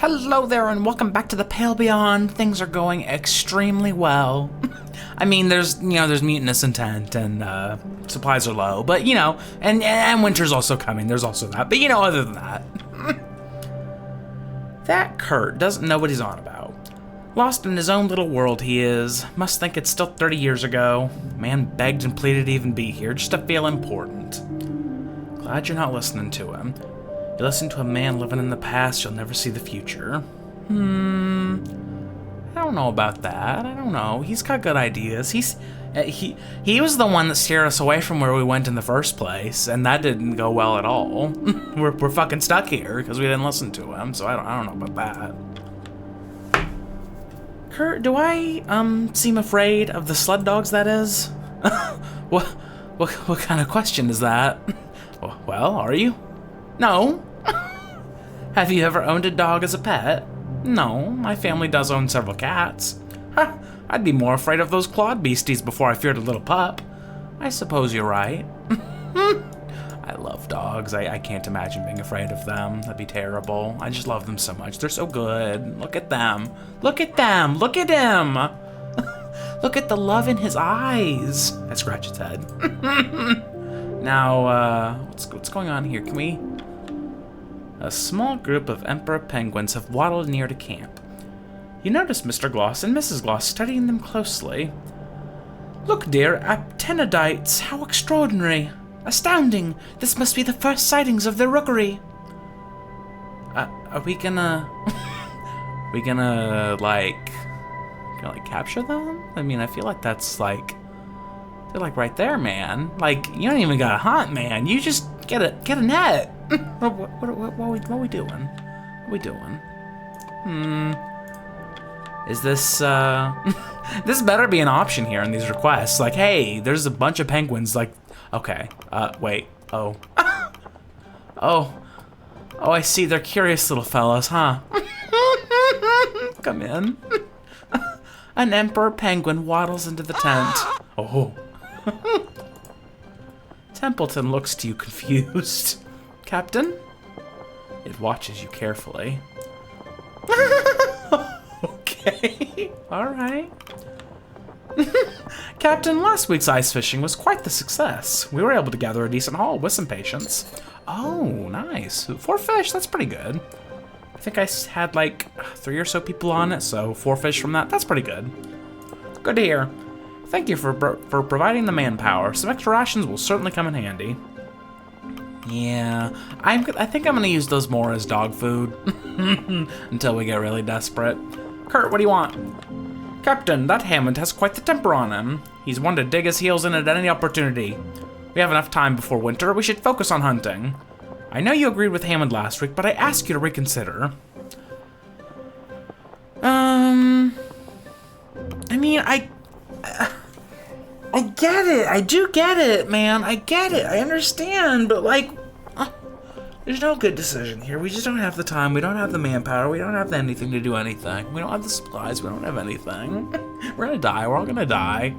Hello there and welcome back to the Pale Beyond. Things are going extremely well. I mean, there's mutinous intent and supplies are low, but and winter's also coming. There's also that, but other than that, that Kurt doesn't know what he's on about. Lost in his own little world he is. Must think it's still 30 years ago. Man begged and pleaded to even be here just to feel important. Glad you're not listening to him. You listen to a man living in the past, you'll never see the future. I don't know about that. I don't know. He's got good ideas. He was the one that steered us away from where we went in the first place, and that didn't go well at all. we're fucking stuck here because we didn't listen to him. So I don't know about that. Kurt, do I seem afraid of the sled dogs? That is. What kind of question is that? Well, are you? No. Have you ever owned a dog as a pet? No, my family does own several cats. Huh, I'd be more afraid of those clawed beasties before I feared a little pup. I suppose you're right. I love dogs. I can't imagine being afraid of them. That'd be terrible. I just love them so much. They're so good. Look at them. Look at them. Look at him. Look at the love in his eyes. I scratch its head. Now, what's going on here? Can we... A small group of emperor penguins have waddled near to camp. You notice Mr. Gloss and Mrs. Gloss studying them closely. Look, dear, aptenidites, how extraordinary. Astounding. This must be the first sightings of their rookery. Are we gonna... like capture them? I mean, I feel like that's like... They're like right there, man. Like, you don't even gotta hunt, man. You just get a net. What are we doing? What are we doing? Is this, this better be an option here in these requests. Like, hey, there's a bunch of penguins, like, okay, wait, oh. Oh, I see, they're curious little fellows, huh? Come in. An emperor penguin waddles into the tent. Oh. Templeton looks to you confused. Captain? It watches you carefully. Okay, alright. Captain, last week's ice fishing was quite the success. We were able to gather a decent haul with some patience. Oh, nice. 4 fish, that's pretty good. I think I had like 3 or so people on it, so 4 fish from that, that's pretty good. Good to hear. Thank you for providing the manpower. Some extra rations will certainly come in handy. Yeah, I think I'm gonna use those more as dog food until we get really desperate. Kurt, what do you want? Captain, that Hammond has quite the temper on him. He's one to dig his heels in at any opportunity. We have enough time before winter. We should focus on hunting. I know you agreed with Hammond last week, but I ask you to reconsider. I mean, I get it. I do get it, man. I get it. I understand, but like, there's no good decision here. We just don't have the time. We don't have the manpower. We don't have anything to do anything. We don't have the supplies. We don't have anything. We're gonna die. We're all gonna die.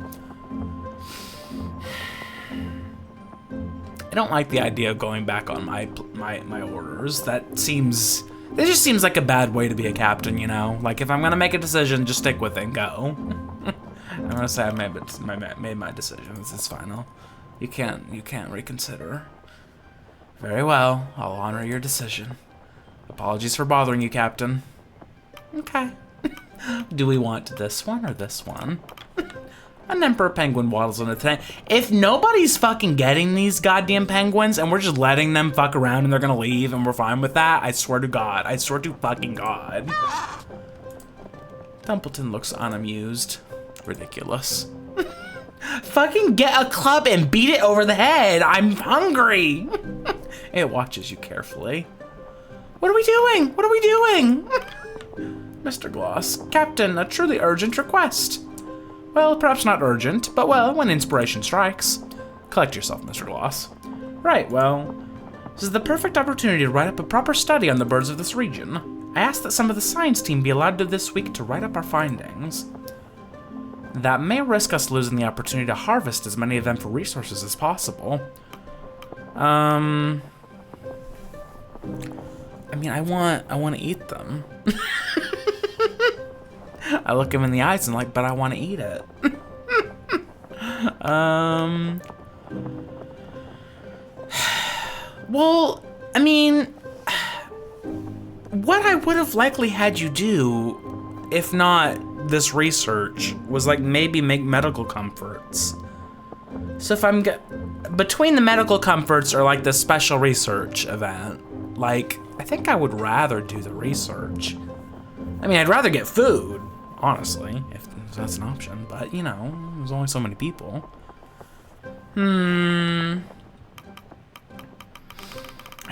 I don't like the idea of going back on my orders. It just seems like a bad way to be a captain, you know? Like, if I'm gonna make a decision, just stick with it and go. I'm gonna say I made my decision. It's final. You can't reconsider. Very well. I'll honor your decision. Apologies for bothering you, Captain. Okay. Do we want this one or this one? An emperor penguin waddles into the tent. If nobody's fucking getting these goddamn penguins and we're just letting them fuck around and they're gonna leave and we're fine with that, I swear to God. I swear to fucking God. Templeton looks unamused. Ridiculous. Fucking get a club and beat it over the head. I'm hungry. It watches you carefully. What are we doing? What are we doing? Mr. Gloss, Captain, a truly urgent request. Well, perhaps not urgent, but well, when inspiration strikes. Collect yourself, Mr. Gloss. Right, well, this is the perfect opportunity to write up a proper study on the birds of this region. I asked that some of the science team be allowed to this week to write up our findings. That may risk us losing the opportunity to harvest as many of them for resources as possible. I mean, I want to eat them. I look him in the eyes and like, but I want to eat it. Well, I mean, what I would have likely had you do, if not this research, was like maybe make medical comforts. So if I'm between the medical comforts or like the special research event, like I think I would rather do the research. I mean, I'd rather get food, honestly, if that's an option, but you know, there's only so many people. I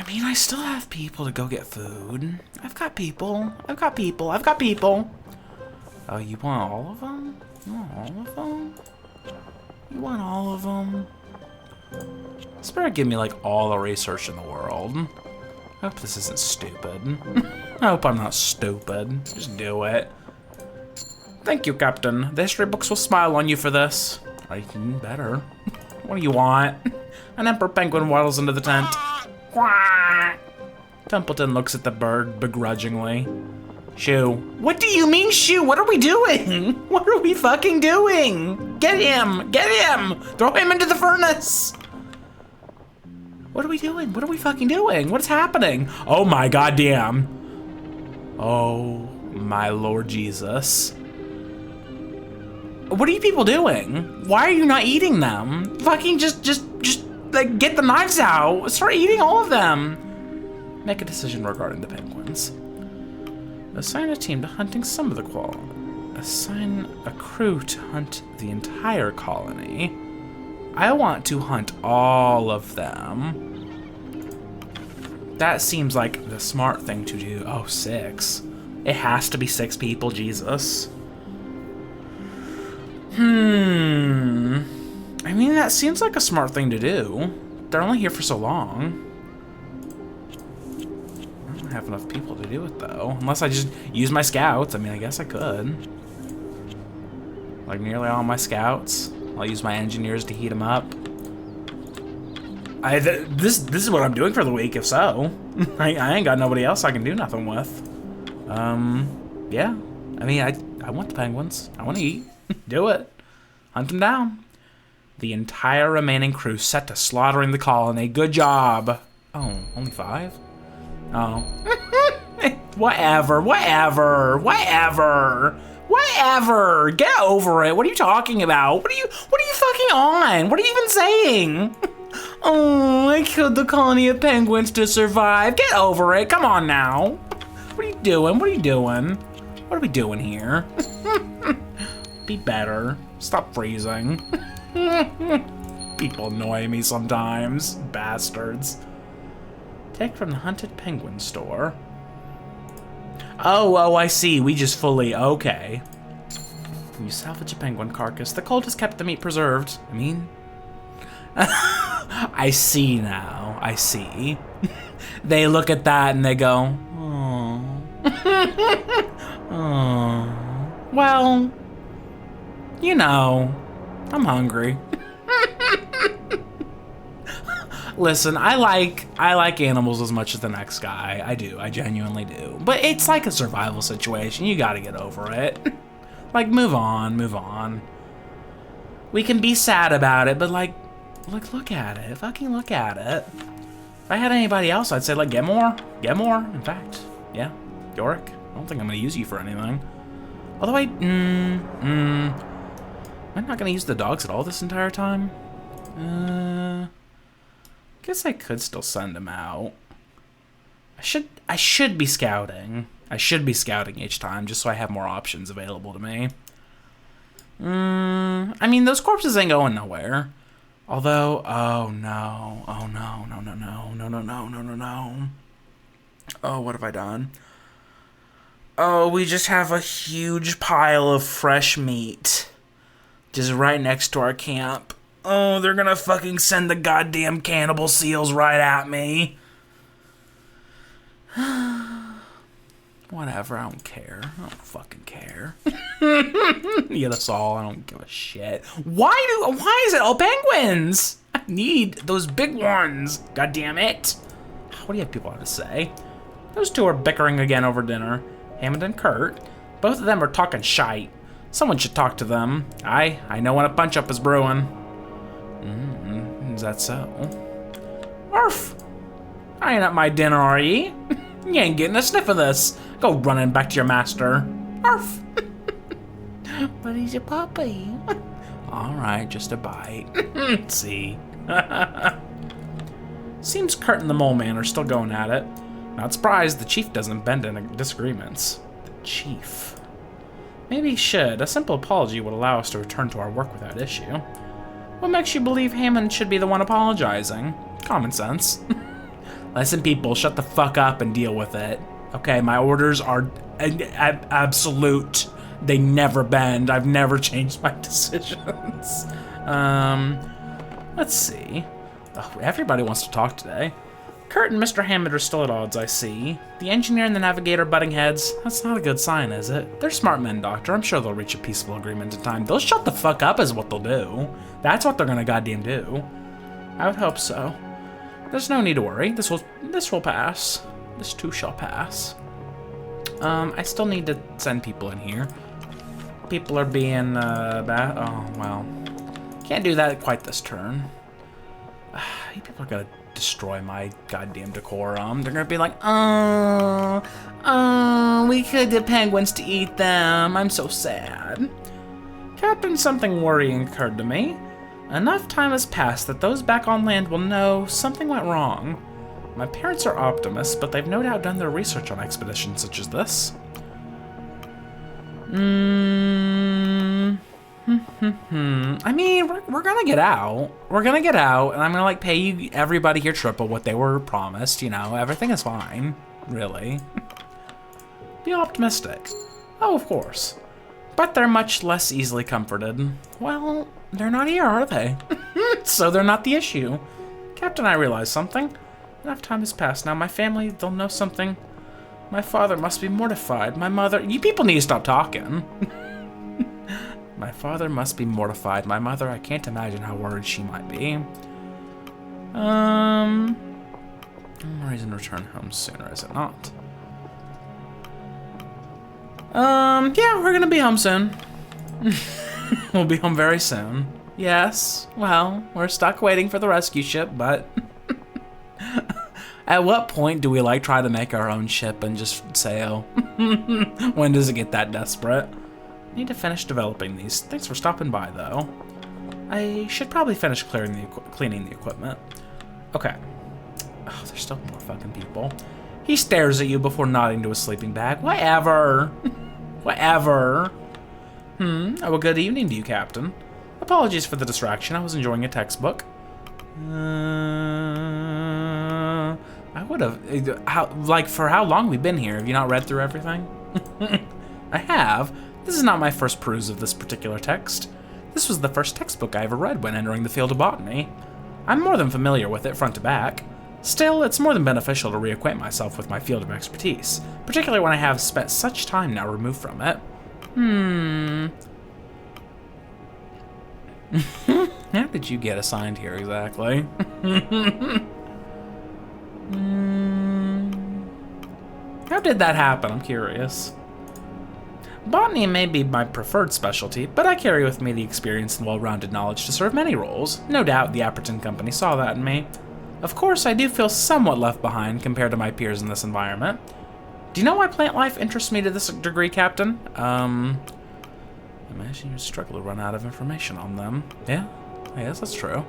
mean, I still have people to go get food. I've got people. Oh, you want all of them? You want all of them? You want all of them? This better give me like all the research in the world. I hope this isn't stupid. I hope I'm not stupid. Just do it. Thank you, Captain. The history books will smile on you for this. I better. What do you want? An emperor penguin waddles into the tent. Quack. Templeton looks at the bird begrudgingly. Shoo. What do you mean, Shoo? What are we doing? What are we fucking doing? Get him! Get him! Throw him into the furnace! What are we doing? What are we fucking doing? What's happening? Oh my goddamn. Oh my Lord Jesus. What are you people doing? Why are you not eating them? Fucking just like get the knives out. Start eating all of them. Make a decision regarding the penguins. Assign a team to hunting some of the colony. Assign a crew to hunt the entire colony. I want to hunt all of them. That seems like the smart thing to do. Oh, 6. It has to be 6 people, Jesus. I mean, that seems like a smart thing to do. They're only here for so long. I don't have enough people to do it, though. Unless I just use my scouts. I mean, I guess I could. Like, nearly all my scouts. I'll use my engineers to heat them up. This is what I'm doing for the week, if so. I ain't got nobody else I can do nothing with. Yeah. I mean, I want the penguins. I want to eat. Do it. Hunt them down. The entire remaining crew set to slaughtering the colony. Good job. Oh, only 5? Oh. Whatever. Get over it. What are you talking about? What are you fucking on? What are you even saying? Oh, I killed the colony of penguins to survive. Get over it. Come on now. What are you doing? What are we doing here? Be better. Stop freezing. People annoy me sometimes. Bastards. Take from the hunted penguin store. Oh, I see. We just fully... Okay. When you salvage a penguin carcass, the cold has kept the meat preserved. I mean... I see now. I see. They look at that and they go, oh. Oh. Well, you know, I'm hungry. Listen, I like animals as much as the next guy. I do. I genuinely do. But it's like a survival situation. You gotta get over it. Like, move on. We can be sad about it, but like, look at it. Fucking look at it. If I had anybody else, I'd say, like, get more. In fact, yeah, Yorick. I don't think I'm gonna use you for anything. Although am I not gonna use the dogs at all this entire time? Guess I could still send them out. I should be scouting. I should be scouting each time, just so I have more options available to me. I mean, those corpses ain't going nowhere. Although, oh no. Oh, what have I done? Oh, we just have a huge pile of fresh meat. Just right next to our camp. Oh, they're gonna fucking send the goddamn cannibal seals right at me. Whatever, I don't care. I don't fucking care. Eat us all, I don't give a shit. Why is it all penguins? I need those big ones. God damn it. What do you have people have to say? Those two are bickering again over dinner. Hammond and Kurt. Both of them are talking shite. Someone should talk to them. I know when a punch-up is brewing. Is that so? Arf! I ain't at my dinner, are ye? You ain't getting a sniff of this. Go running back to your master. Arf! But he's a puppy. Alright, just a bite. See. Seems Kurt and the mole man are still going at it. Not surprised the chief doesn't bend in disagreements. The chief. Maybe he should. A simple apology would allow us to return to our work without issue. What makes you believe Hammond should be the one apologizing? Common sense. Listen, people, shut the fuck up and deal with it. Okay, my orders are absolute. They never bend. I've never changed my decisions. Let's see. Oh, everybody wants to talk today. Kurt and Mr. Hammond are still at odds, I see. The engineer and the navigator butting heads. That's not a good sign, is it? They're smart men, Doctor. I'm sure they'll reach a peaceful agreement in time. They'll shut the fuck up is what they'll do. That's what they're gonna goddamn do. I would hope so. There's no need to worry. This will pass. This too shall pass. I still need to send people in here. People are being, bad. Oh, well. Can't do that quite this turn. You people are gonna destroy my goddamn decorum. They're gonna be like, we could get penguins to eat them. I'm so sad. Captain, something worrying occurred to me. Enough time has passed that those back on land will know something went wrong. My parents are optimists, but they've no doubt done their research on expeditions such as this. I mean, we're gonna get out. We're gonna get out, and I'm gonna, like, pay you, everybody here triple what they were promised, you know? Everything is fine, really. Be optimistic. Oh, of course. But they're much less easily comforted. Well, they're not here, are they? So they're not the issue. Captain, I realize something. Enough time has passed now. My family, they'll know something. My father must be mortified. My mother... You people need to stop talking. My father must be mortified. My mother, I can't imagine how worried she might be. No reason to return home sooner, is it not? Yeah, we're gonna be home soon. We'll be home very soon. Yes, well, we're stuck waiting for the rescue ship, but... At what point do we, like, try to make our own ship and just sail? When does it get that desperate? Need to finish developing these. Thanks for stopping by, though. I should probably finish cleaning the equipment. Okay. Oh, there's still more fucking people. He stares at you before nodding to his sleeping bag. Whatever. Whatever. Oh, well, good evening to you, Captain. Apologies for the distraction. I was enjoying a textbook. I would have... Like, for how long we've been here? Have you not read through everything? I have. This is not my first peruse of this particular text. This was the first textbook I ever read when entering the field of botany. I'm more than familiar with it front to back. Still, it's more than beneficial to reacquaint myself with my field of expertise, particularly when I have spent such time now removed from it. How did you get assigned here exactly? How did that happen? I'm curious. Botany may be my preferred specialty, but I carry with me the experience and well-rounded knowledge to serve many roles. No doubt the Apperton Company saw that in me. Of course, I do feel somewhat left behind compared to my peers in this environment. Do you know why plant life interests me to this degree, Captain? Imagine you'd struggle to run out of information on them. Yeah, I guess that's true.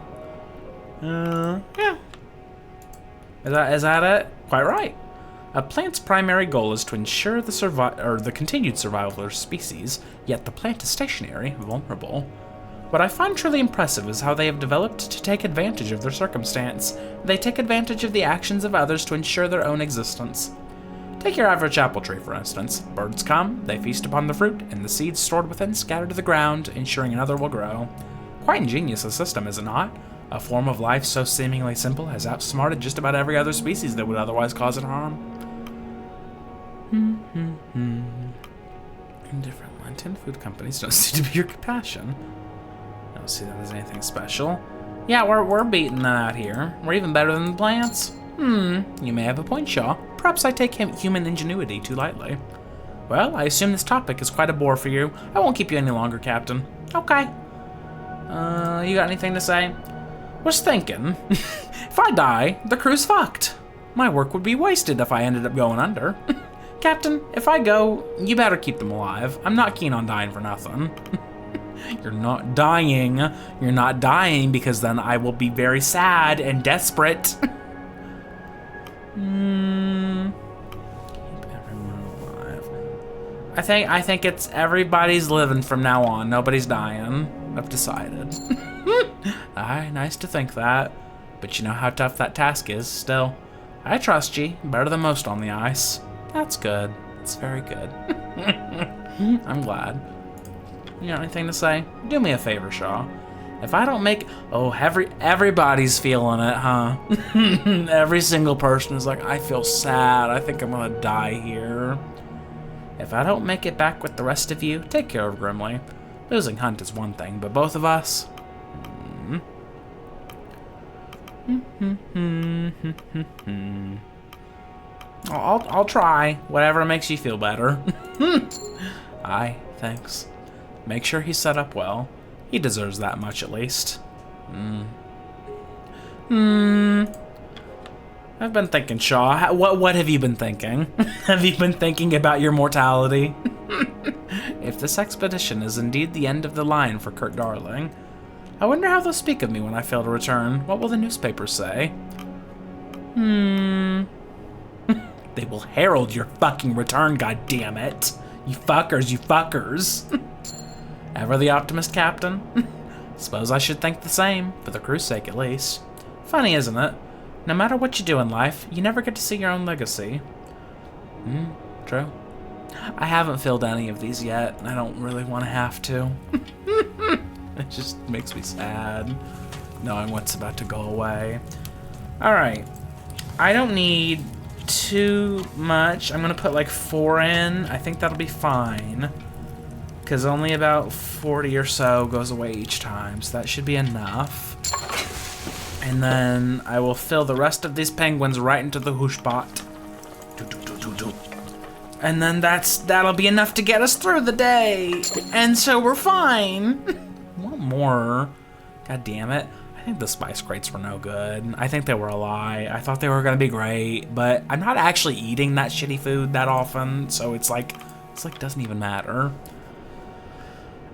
Yeah. Is that it? Quite right. A plant's primary goal is to ensure the continued survival of their species, yet the plant is stationary, vulnerable. What I find truly impressive is how they have developed to take advantage of their circumstance. They take advantage of the actions of others to ensure their own existence. Take your average apple tree, for instance. Birds come, they feast upon the fruit, and the seeds stored within scatter to the ground, ensuring another will grow. Quite ingenious a system, is it not? A form of life so seemingly simple has outsmarted just about every other species that would otherwise cause it harm. Indifferent Lenten food companies don't seem to be your passion. I don't see that as anything special. Yeah, we're beating that out here. We're even better than the plants. You may have a point, Shaw. perhaps I take human ingenuity too lightly. Well, I assume this topic is quite a bore for you. I won't keep you any longer, Captain. Okay. You got anything to say? Was thinking, if I die, the crew's fucked. My work would be wasted if I ended up going under. Captain, if I go, you better keep them alive. I'm not keen on dying for nothing. You're not dying. You're not dying because then I will be very sad and desperate. Keep everyone alive. I think it's everybody's living from now on. Nobody's dying. I've decided. Aye, nice to think that. But you know how tough that task is still. I trust you, better than most on the ice. That's good. It's very good. I'm glad. You got anything to say? Do me a favor, Shaw. If I don't make... Oh, everybody's feeling it, huh? Every single person is like, I feel sad. I think I'm gonna die here. If I don't make it back with the rest of you, take care of Grimly. Losing Hunt is one thing, but both of us... I'll try. Whatever makes you feel better. Aye, thanks. Make sure he's set up well. He deserves that much at least. I've been thinking, Shaw. What have you been thinking? Have you been thinking about your mortality? If this expedition is indeed the end of the line for Kurt Darling, I wonder how they'll speak of me when I fail to return. What will the newspapers say? They will herald your fucking return, goddammit. You fuckers, you fuckers. Ever the optimist, Captain? Suppose I should think the same, for the crew's sake at least. Funny, isn't it? No matter what you do in life, you never get to see your own legacy. True. I haven't filled any of these yet, and I don't really want to have to. It just makes me sad, knowing what's about to go away. Alright. I don't need too much. I'm gonna put like 4 in. I think that'll be fine. Because only about 40 or so goes away each time, so that should be enough. And then I will fill the rest of these penguins right into the hoosh pot. And then that'll be enough to get us through the day. And so we're fine. What more? God damn it. I think the spice crates were no good. I think they were a lie. I thought they were gonna be great, but I'm not actually eating that shitty food that often, so it's like doesn't even matter.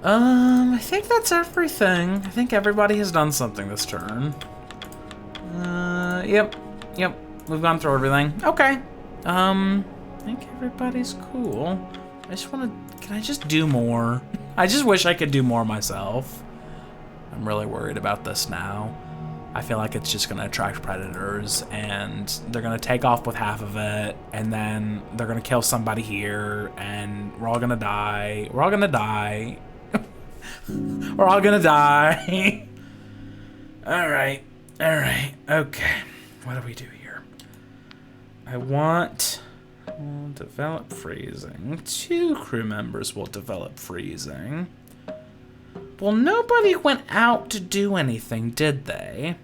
I think that's everything. I think everybody has done something this turn. Yep. We've gone through everything. Okay. I think everybody's cool. Can I just do more? I just wish I could do more myself. I'm really worried about this now. I feel like it's just gonna attract predators and they're gonna take off with half of it and then they're gonna kill somebody here and we're all gonna die. We're all gonna die. We're all gonna die. Alright, okay. What do we do here? I want... We'll develop freezing. 2 crew members will develop freezing. Well, nobody went out to do anything, did they?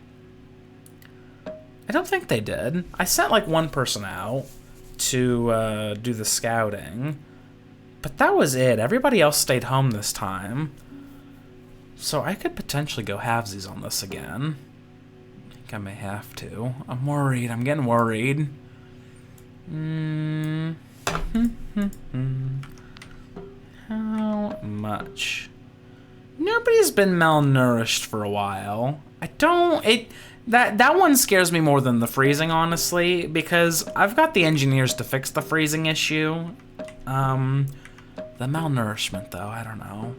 I don't think they did. I sent like 1 person out to do the scouting. But that was it. Everybody else stayed home this time. So I could potentially go halvesies on this again. I think I may have to. I'm worried. I'm getting worried. How much? Nobody's been malnourished for a while. That one scares me more than the freezing, honestly, because I've got the engineers to fix the freezing issue. The malnourishment, though, I don't know.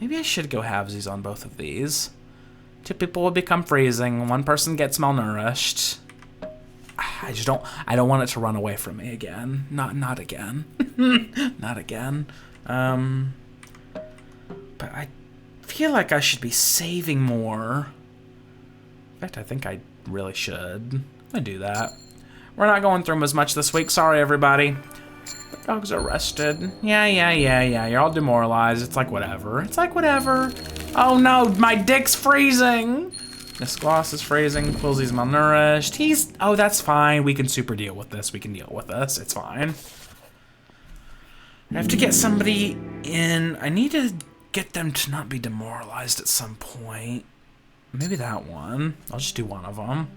Maybe I should go halvesies on both of these. 2 people will become freezing. 1 person gets malnourished. I don't want it to run away from me again. Not again. Not again. But I feel like I should be saving more. In fact, I think I really should. I'm gonna do that. We're not going through them as much this week. Sorry, everybody. The dogs are rested. Yeah. You're all demoralized. It's like whatever. Oh no, my dick's freezing. Miss Gloss is phrasing. Quilsy's malnourished. He's... Oh, that's fine. We can super deal with this. We can deal with this. It's fine. I have to get somebody in. I need to get them to not be demoralized at some point. Maybe that one. I'll just do one of them.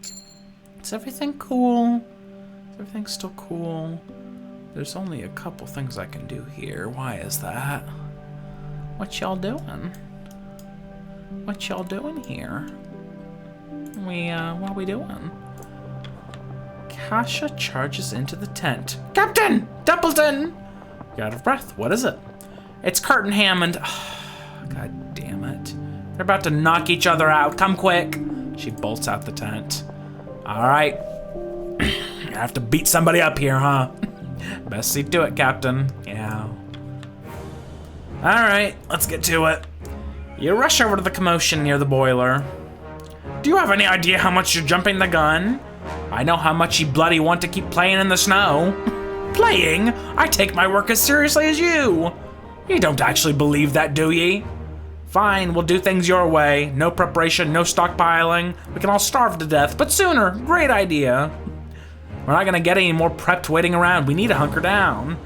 Is everything cool? Is everything still cool? There's only a couple things I can do here. Why is that? What y'all doing? What y'all doing here? What are we doing? Kasha charges into the tent. Captain! Templeton! You're out of breath. What is it? It's Kurt and Hammond. God damn it. They're about to knock each other out. Come quick. She bolts out the tent. Alright. I have to beat somebody up here, huh? Best see to it, Captain. Yeah. Alright, let's get to it. You rush over to the commotion near the boiler. Do you have any idea how much you're jumping the gun? I know how much you bloody want to keep playing in the snow. Playing? I take my work as seriously as you. You don't actually believe that, do ye? Fine, we'll do things your way. No preparation, no stockpiling. We can all starve to death, but sooner. Great idea. We're not gonna get any more prepped waiting around. We need to hunker down.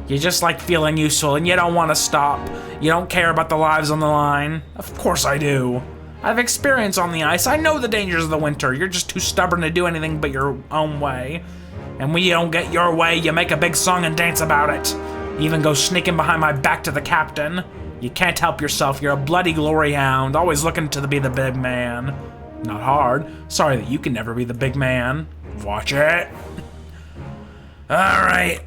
You just like feeling useful and you don't want to stop. You don't care about the lives on the line. Of course I do. I have experience on the ice. I know the dangers of the winter. You're just too stubborn to do anything but your own way. And when you don't get your way, you make a big song and dance about it. You even go sneaking behind my back to the captain. You can't help yourself. You're a bloody glory hound, always looking to be the big man. Not hard. Sorry that you can never be the big man. Watch it. All right.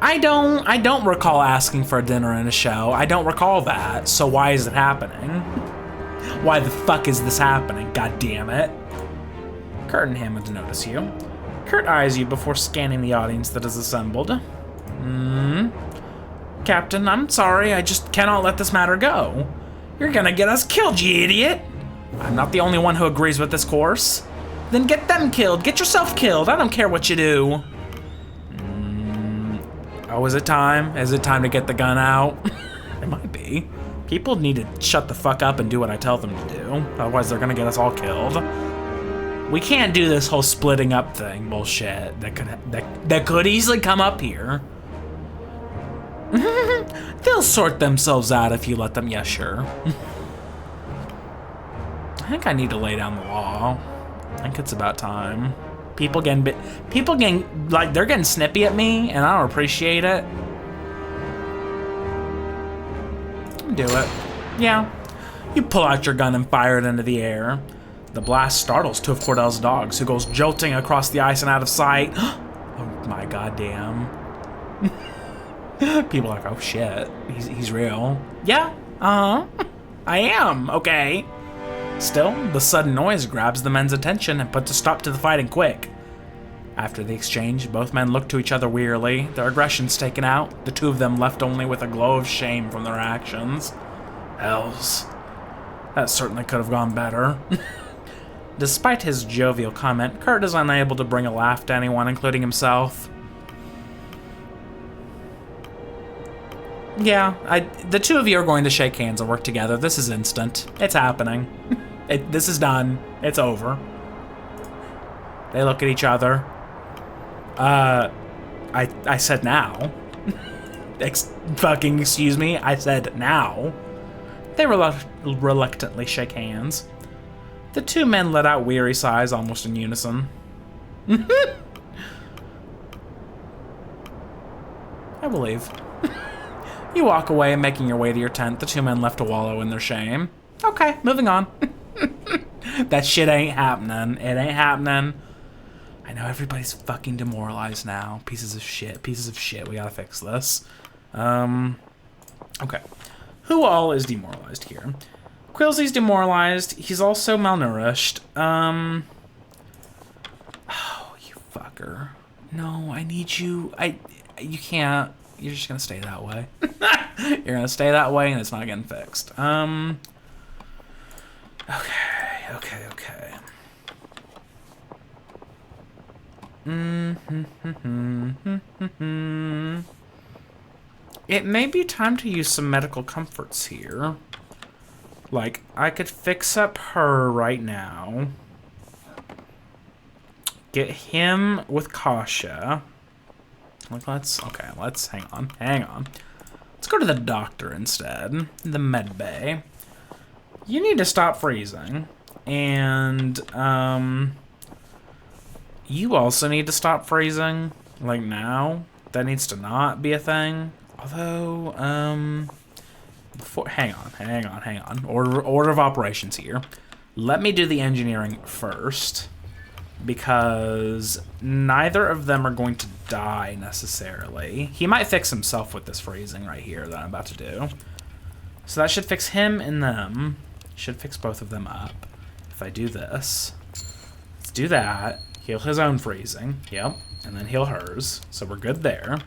I don't recall asking for a dinner and a show. I don't recall that. So why is it happening? Why the fuck is this happening? God damn it. Kurt and Hammond notice you. Kurt eyes you before scanning the audience that is assembled. Captain, I'm sorry. I just cannot let this matter go. You're gonna get us killed, you idiot. I'm not the only one who agrees with this course. Then get them killed. Get yourself killed. I don't care what you do. Oh, is it time? Is it time to get the gun out? It might be. People need to shut the fuck up and do what I tell them to do. Otherwise, they're gonna get us all killed. We can't do this whole splitting up thing bullshit. That could easily come up here. They'll sort themselves out if you let them. Yeah, sure. I think I need to lay down the law. I think it's about time. People getting like, they're getting snippy at me, and I don't appreciate it. Do it. Yeah. You pull out your gun and fire it into the air. The blast startles two of Cordell's dogs, who goes jolting across the ice and out of sight. Oh my goddamn. People are like, oh shit, he's real. Yeah, I am, okay. Still, the sudden noise grabs the men's attention and puts a stop to the fighting quick. After the exchange, both men look to each other wearily, their aggressions taken out, the two of them left only with a glow of shame from their actions. Hells. That certainly could have gone better. Despite his jovial comment, Kurt is unable to bring a laugh to anyone, including himself. Yeah, the two of you are going to shake hands and work together. This is instant. It's happening. This is done. It's over. They look at each other. I said now. Fucking excuse me. I said now. They reluctantly shake hands. The two men let out weary sighs almost in unison. I believe. You walk away, making your way to your tent. The two men left to wallow in their shame. Okay, moving on. That shit ain't happening. It ain't happening. I know everybody's fucking demoralized now. Pieces of shit. Pieces of shit. We gotta fix this. Okay. Who all is demoralized here? Quilsy's demoralized. He's also malnourished. Oh, you fucker. No, I need you. You can't. You're just gonna stay that way. You're gonna stay that way, and it's not getting fixed. Okay. It may be time to use some medical comforts here. Like, I could fix up her right now. Get him with Kasha. Like, let's hang on. Let's go to the doctor instead. The med bay. You need to stop freezing. And, you also need to stop freezing. Like, now. That needs to not be a thing. Although, hang on. Order of operations here. Let me do the engineering first. Because neither of them are going to die necessarily. He might fix himself with this freezing right here that I'm about to do. So that should fix him and them. Should fix both of them up. If I do this, let's do that. Heal his own freezing. Yep. And then heal hers. So we're good there.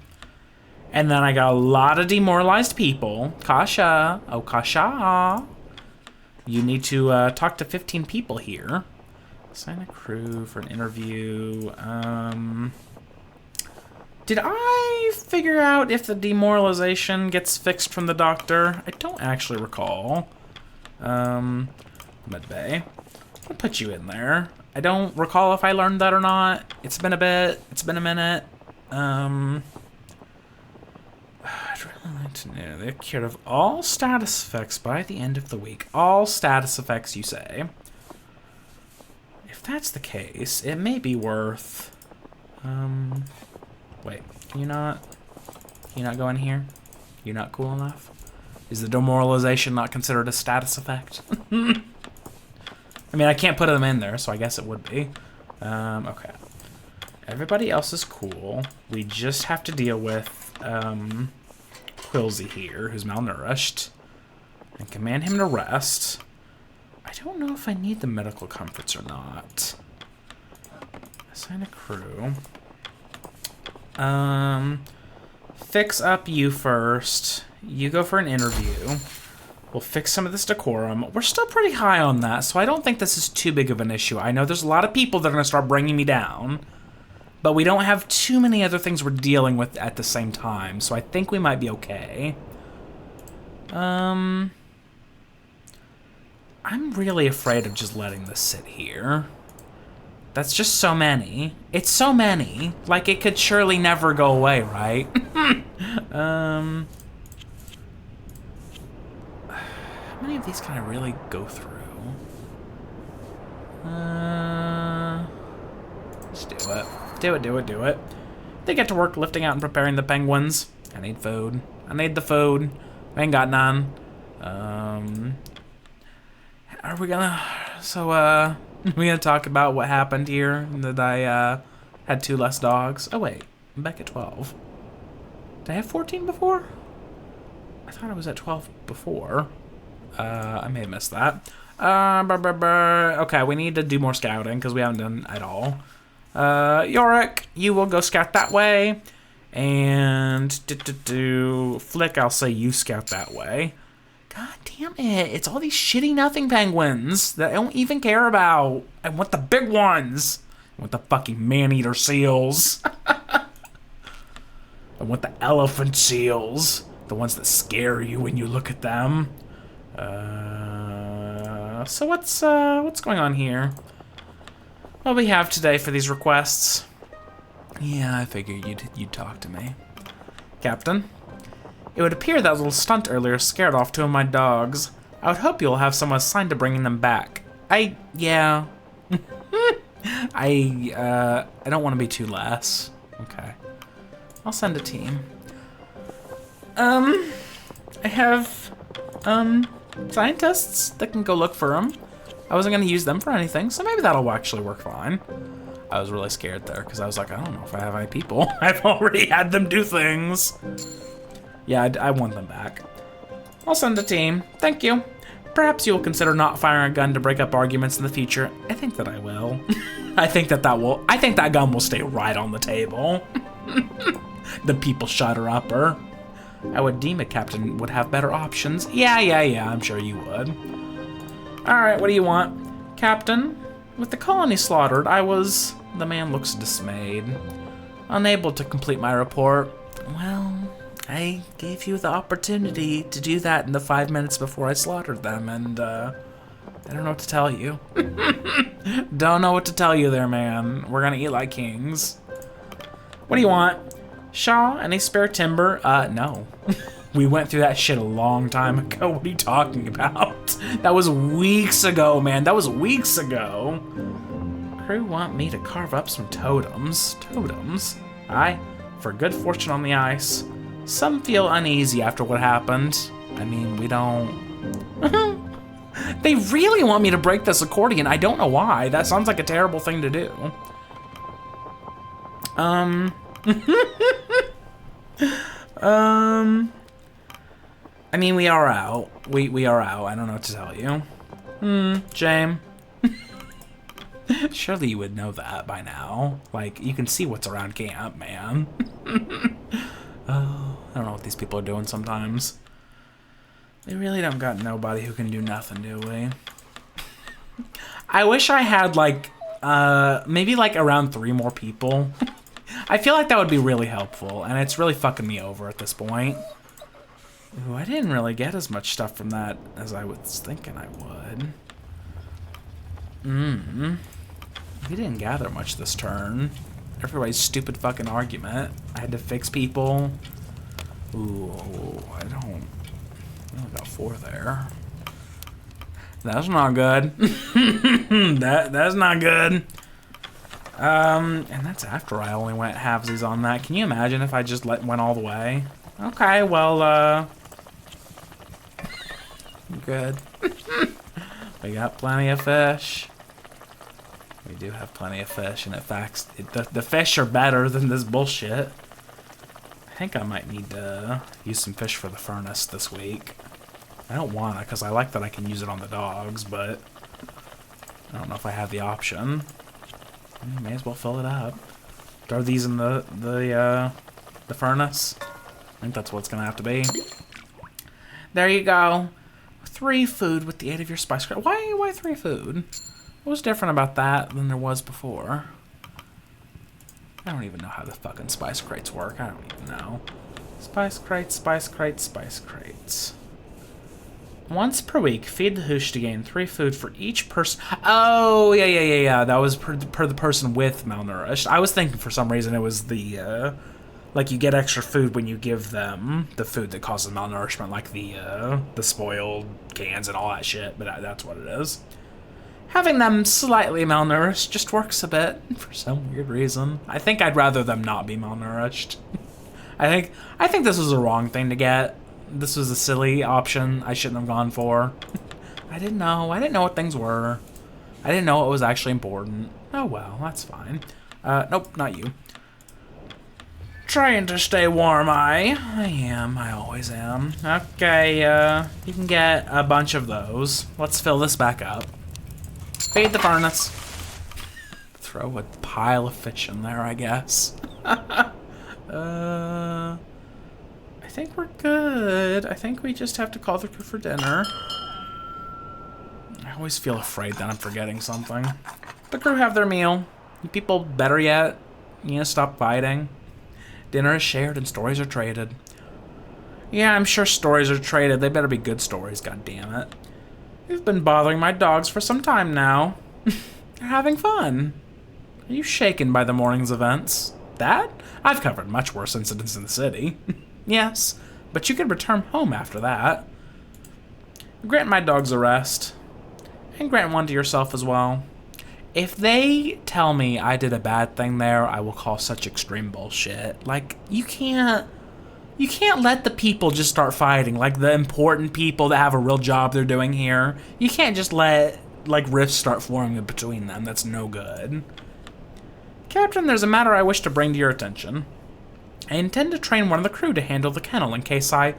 And then I got a lot of demoralized people. Kasha. Oh, Kasha. You need to talk to 15 people here. Assign a crew for an interview. Did I figure out if the demoralization gets fixed from the doctor? I don't actually recall. Medbay. I'll put you in there. I don't recall if I learned that or not. It's been a bit. It's been a minute. I'd really like to know. They're cured of all status effects by the end of the week. All status effects, you say? If that's the case, it may be worth... Wait, can you not go in here? You're not cool enough? Is the demoralization not considered a status effect? I mean, I can't put them in there, so I guess it would be. Okay. Everybody else is cool. We just have to deal with, Quilzy here, who's malnourished. And command him to rest. I don't know if I need the medical comforts or not. Assign a crew. Fix up you first. You go for an interview. We'll fix some of this decorum. We're still pretty high on that, so I don't think this is too big of an issue. I know there's a lot of people that are going to start bringing me down, but we don't have too many other things we're dealing with at the same time, so I think we might be okay. I'm really afraid of just letting this sit here. That's just so many. It's so many. Like, it could surely never go away, right? How many of these can I really go through? Let's do it. Do it. They get to work lifting out and preparing the penguins. I need food. I need the food. I ain't got none. Are we gonna... So, we gonna talk about what happened here? That I, had 2 less dogs? Oh, wait. I'm back at 12. Did I have 14 before? I thought I was at 12 before. I may have missed that. Okay, we need to do more scouting, because we haven't done at all. Yorick, you will go scout that way. And... Flick, I'll say you scout that way. God damn it. It's all these shitty nothing penguins that I don't even care about. I want the big ones. I want the fucking man-eater seals. I want the elephant seals. The ones that scare you when you look at them. So what's going on here? What do we have today for these requests? Yeah, I figured you'd talk to me. Captain? It would appear that little stunt earlier scared off 2 of my dogs. I would hope you'll have someone assigned to bringing them back. Yeah. I don't want to be too less. Okay. I'll send a team. I have, scientists that can go look for them. I wasn't going to use them for anything, so maybe that'll actually work fine. I was really scared there, because I was like, I don't know if I have any people. I've already had them do things. Yeah, I want them back. I'll send a team. Thank you. Perhaps you'll consider not firing a gun to break up arguments in the future. I think that I will. I think that gun will stay right on the table. The people shutter-upper. I would deem a captain would have better options. Yeah, I'm sure you would. Alright, what do you want? Captain, with the colony slaughtered, The man looks dismayed. Unable to complete my report. Well, I gave you the opportunity to do that in the 5 minutes before I slaughtered them, and I don't know what to tell you. Don't know what to tell you there, man. We're gonna eat like kings. What do you want? Shaw, any spare timber? No. We went through that shit a long time ago. What are you talking about? That was weeks ago, man. That was weeks ago. Crew want me to carve up some totems. Totems? Aye, for good fortune on the ice. Some feel uneasy after what happened. I mean, we don't... They really want me to break this accordion. I don't know why. That sounds like a terrible thing to do. I mean, we are out. We are out. I don't know what to tell you. Shame. Surely you would know that by now. Like, you can see what's around camp, man. Oh, I don't know what these people are doing sometimes. They really don't got nobody who can do nothing, do we? I wish I had, like, maybe, like, around 3 more people. I feel like that would be really helpful, and it's really fucking me over at this point. Ooh, I didn't really get as much stuff from that as I was thinking I would. We didn't gather much this turn. Everybody's stupid fucking argument. I had to fix people. Ooh, I only got 4 there. That's not good. That's not good. And that's after I only went halvesies on that. Can you imagine if I just went all the way? Okay, well, good. We got plenty of fish. We do have plenty of fish, and in fact, the fish are better than this bullshit. I think I might need to use some fish for the furnace this week. I don't want to, because I like that I can use it on the dogs, but I don't know if I have the option. May as well fill it up. Throw these in the furnace. I think that's what it's gonna have to be. There you go. 3 food with the aid of your spice crate. Why 3 food? What was different about that than there was before? I don't even know how the fucking spice crates work. I don't even know. Spice crates, spice crates, spice crates. Once per week, feed the hoosh to gain 3 food for each person. Oh, yeah. That was per the person with malnourished. I was thinking for some reason it was the, like you get extra food when you give them the food that causes malnourishment, like the spoiled cans and all that shit, but that's what it is. Having them slightly malnourished just works a bit for some weird reason. I think I'd rather them not be malnourished. I think this was the wrong thing to get. This was a silly option I shouldn't have gone for. I didn't know what things were. I didn't know it was actually important. Oh well, that's fine. Nope, not you. Trying to stay warm, I am. I always am. Okay, you can get a bunch of those. Let's fill this back up. Feed the furnace. Throw a pile of fish in there, I guess. I think we're good. I think we just have to call the crew for dinner. I always feel afraid that I'm forgetting something. The crew have their meal. You people, better yet, you know, stop fighting. Dinner is shared and stories are traded. Yeah, I'm sure stories are traded. They better be good stories, goddammit. You've been bothering my dogs for some time now. They're having fun. Are you shaken by the morning's events? That? I've covered much worse incidents in the city. Yes, but you could return home after that. Grant my dogs a rest. And grant one to yourself as well. If they tell me I did a bad thing there, I will call such extreme bullshit. Like, you can't let the people just start fighting, like the important people that have a real job they're doing here. You can't just let, like, rifts start forming between them. That's no good. Captain, there's a matter I wish to bring to your attention. I intend to train one of the crew to handle the kennel in case I...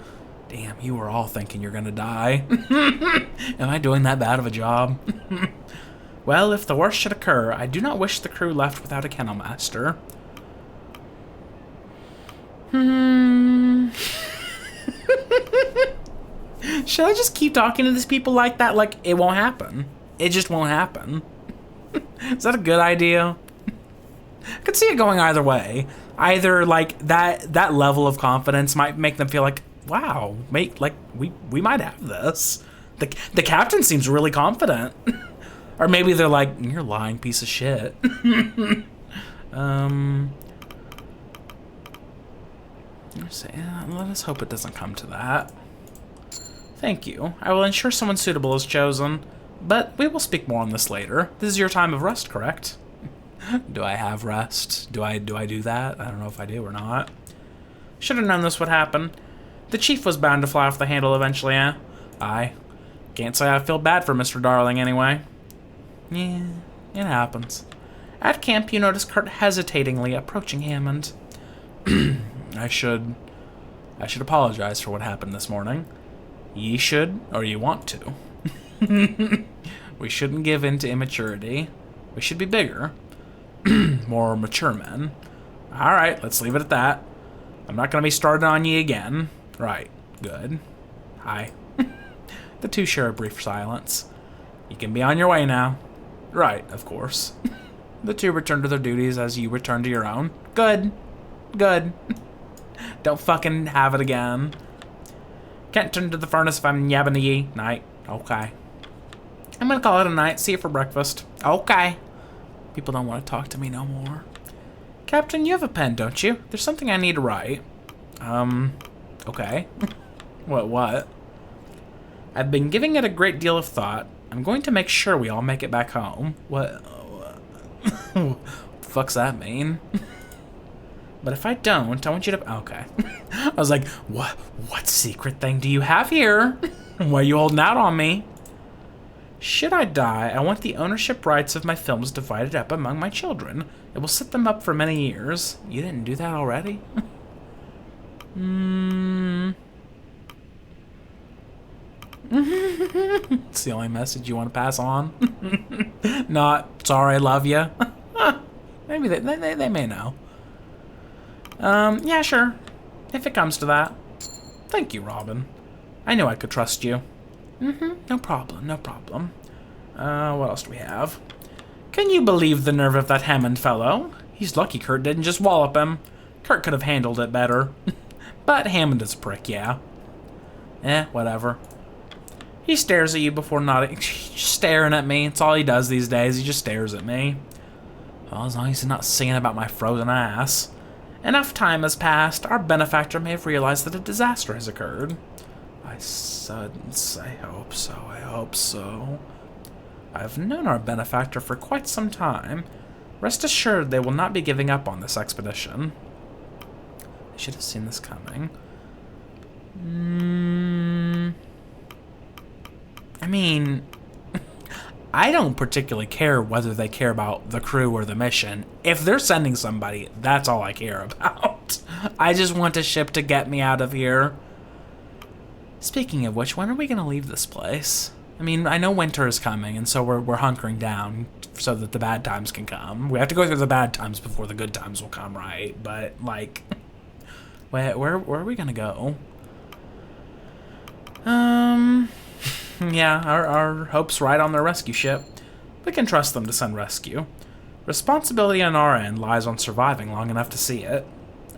Damn, you were all thinking you're gonna die. Am I doing that bad of a job? Well, if the worst should occur, I do not wish the crew left without a kennel master. Should I just keep talking to these people like that? Like, it won't happen. It just won't happen. Is that a good idea? I could see it going either way. Either like that level of confidence might make them feel like, wow, we might have this. The captain seems really confident. Or maybe they're like, you're a lying piece of shit. Let us hope it doesn't come to that. Thank you. I will ensure someone suitable is chosen, but we will speak more on this later. This is your time of rest, correct? Do I have rest? Do I do that? I don't know if I do or not. Should have known this would happen. The chief was bound to fly off the handle eventually, eh? Aye. Can't say I feel bad for Mr. Darling anyway. Yeah, it happens. At camp, you notice Kurt hesitatingly approaching Hammond. I should apologize for what happened this morning. Ye should, or you want to. We shouldn't give in to immaturity. We should be bigger. More mature men. Alright, let's leave it at that. I'm not gonna be started on ye again. Right, good. Hi. The two share a brief silence. You can be on your way now. Right, of course. The two return to their duties as you return to your own. Good. Good. Don't fucking have it again. Can't turn to the furnace if I'm yabbing to ye. Night. Okay. I'm gonna call it a night. See you for breakfast. Okay. People don't want to talk to me no more. Captain, you have a pen, don't you? There's something I need to write. Okay. What? I've been giving it a great deal of thought. I'm going to make sure we all make it back home. What the fuck's that mean? But if I don't, I want you to... Okay. I was like, what secret thing do you have here? Why are you holding out on me? Should I die, I want the ownership rights of my films divided up among my children. It will set them up for many years. You didn't do that already? It's the only message you want to pass on? Not, sorry, I love you. Maybe they may know. Yeah, sure. If it comes to that. Thank you, Robin. I knew I could trust you. No problem, no problem. What else do we have? Can you believe the nerve of that Hammond fellow? He's lucky Kurt didn't just wallop him. Kurt could have handled it better. But Hammond is a prick, yeah. Whatever. He stares at you before nodding. Just staring at me. It's all he does these days. He just stares at me. Well, as long as he's not singing about my frozen ass. Enough time has passed. Our benefactor may have realized that a disaster has occurred. I hope so, I hope so. I've known our benefactor for quite some time. Rest assured they will not be giving up on this expedition. I should have seen this coming. I mean, I don't particularly care whether they care about the crew or the mission. If they're sending somebody, that's all I care about. I just want a ship to get me out of here. Speaking of which, when are we going to leave this place? I mean, I know winter is coming, and so we're hunkering down so that the bad times can come. We have to go through the bad times before the good times will come, right? But, like, where are we going to go? Yeah, our hopes ride on their rescue ship. We can trust them to send rescue. Responsibility on our end lies on surviving long enough to see it.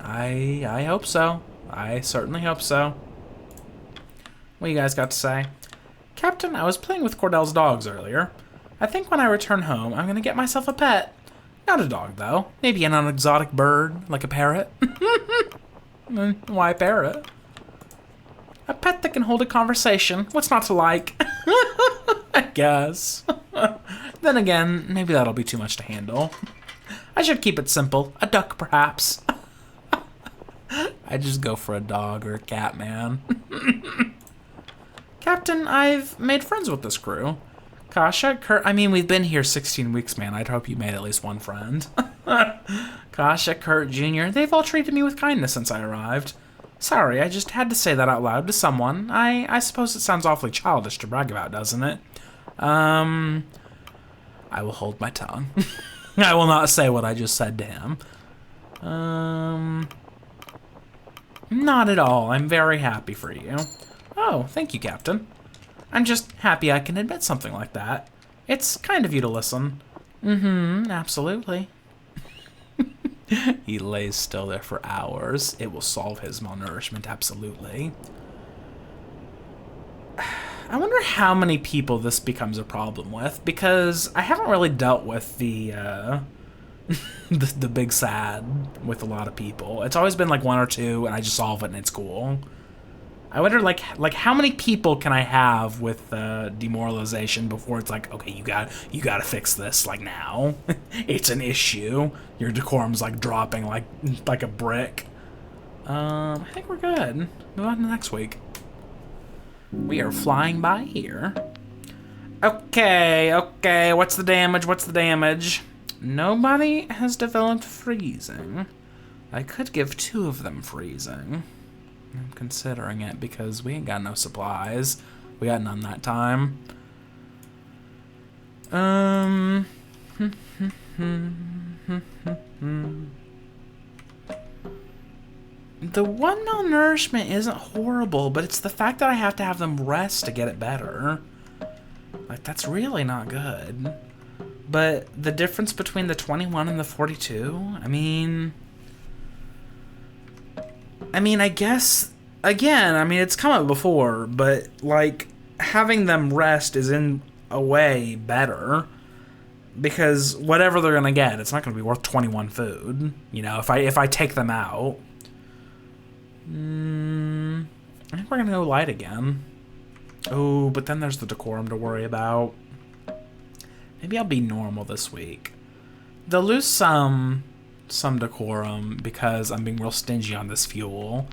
I hope so. I certainly hope so. What you guys got to say? Captain, I was playing with Cordell's dogs earlier. I think when I return home, I'm gonna get myself a pet. Not a dog, though. Maybe an exotic bird, like a parrot. Why a parrot? A pet that can hold a conversation. What's not to like? I guess. Then again, maybe that'll be too much to handle. I should keep it simple. A duck, perhaps. I just go for a dog or a cat, man. Captain, I've made friends with this crew. Kasha, Kurt, I mean, we've been here 16 weeks, man. I'd hope you made at least one friend. Kasha, Kurt, Jr., they've all treated me with kindness since I arrived. Sorry, I just had to say that out loud to someone. I suppose it sounds awfully childish to brag about, doesn't it? I will hold my tongue. I will not say what I just said to him. Not at all. I'm very happy for you. Oh, thank you, Captain. I'm just happy I can admit something like that. It's kind of you to listen. Absolutely. He lays still there for hours. It will solve his malnourishment, absolutely. I wonder how many people this becomes a problem with, because I haven't really dealt with the the big sad with a lot of people. It's always been like 1 or 2, and I just solve it and it's cool. I wonder, like how many people can I have with demoralization before it's like, okay, you gotta fix this like now. It's an issue. Your decorum's like dropping like a brick. I think we're good. Move on to next week. We are flying by here. Okay, what's the damage? Nobody has developed freezing. I could give 2 of them freezing. I'm considering it because we ain't got no supplies. We got none that time. The 1 malnourishment isn't horrible, but it's the fact that I have to have them rest to get it better. Like, that's really not good. But the difference between the 21 and the 42, I mean, I guess, again, it's come up before, but, like, having them rest is in a way better. Because whatever they're gonna get, it's not gonna be worth 21 food. You know, if I take them out. I think we're gonna go light again. Oh, but then there's the decorum to worry about. Maybe I'll be normal this week. They'll lose some decorum because I'm being real stingy on this fuel.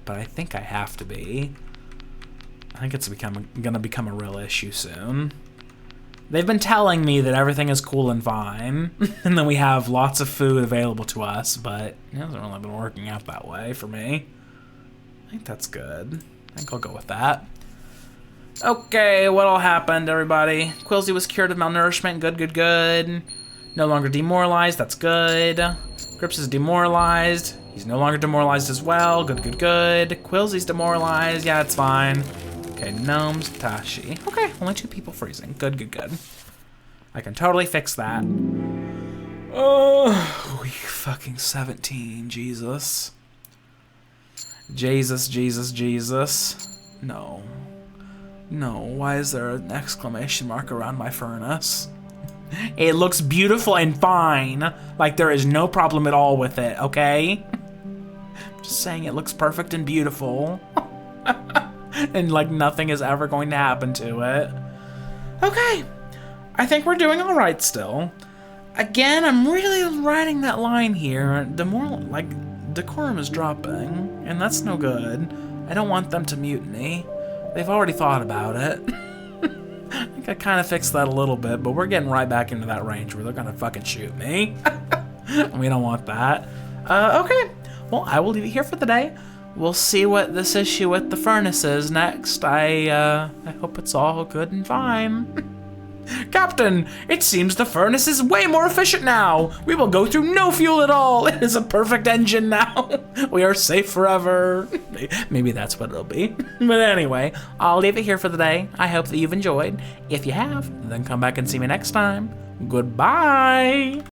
But I think I have to be. I think it's gonna become a real issue soon. They've been telling me that everything is cool and fine, and then we have lots of food available to us, but it hasn't really been working out that way for me. I think that's good. I think I'll go with that. Okay, what all happened, everybody? Quilsy was cured of malnourishment. Good. No longer demoralized. That's good. Grips is demoralized. He's no longer demoralized as well. Good. Quilsy's demoralized. Yeah, it's fine. Okay, Gnomes, Tashi. Okay, only 2 people freezing. Good. I can totally fix that. Oh, week fucking 17. Jesus. No, why is there an exclamation mark around my furnace? It looks beautiful and fine. Like there is no problem at all with it, okay? Just saying it looks perfect and beautiful. And like nothing is ever going to happen to it. Okay, I think we're doing all right still. Again, I'm really riding that line here. The more, like, decorum is dropping, and that's no good. I don't want them to mutiny. They've already thought about it. I think I kind of fixed that a little bit, but we're getting right back into that range where they're gonna fucking shoot me. We don't want that. Okay, well, I will leave it here for the day. We'll see what this issue with the furnace is next. I hope it's all good and fine. Captain, it seems the furnace is way more efficient now. We will go through no fuel at all. It is a perfect engine now. We are safe forever. Maybe that's what it'll be. But anyway, I'll leave it here for the day. I hope that you've enjoyed. If you have, then come back and see me next time. Goodbye.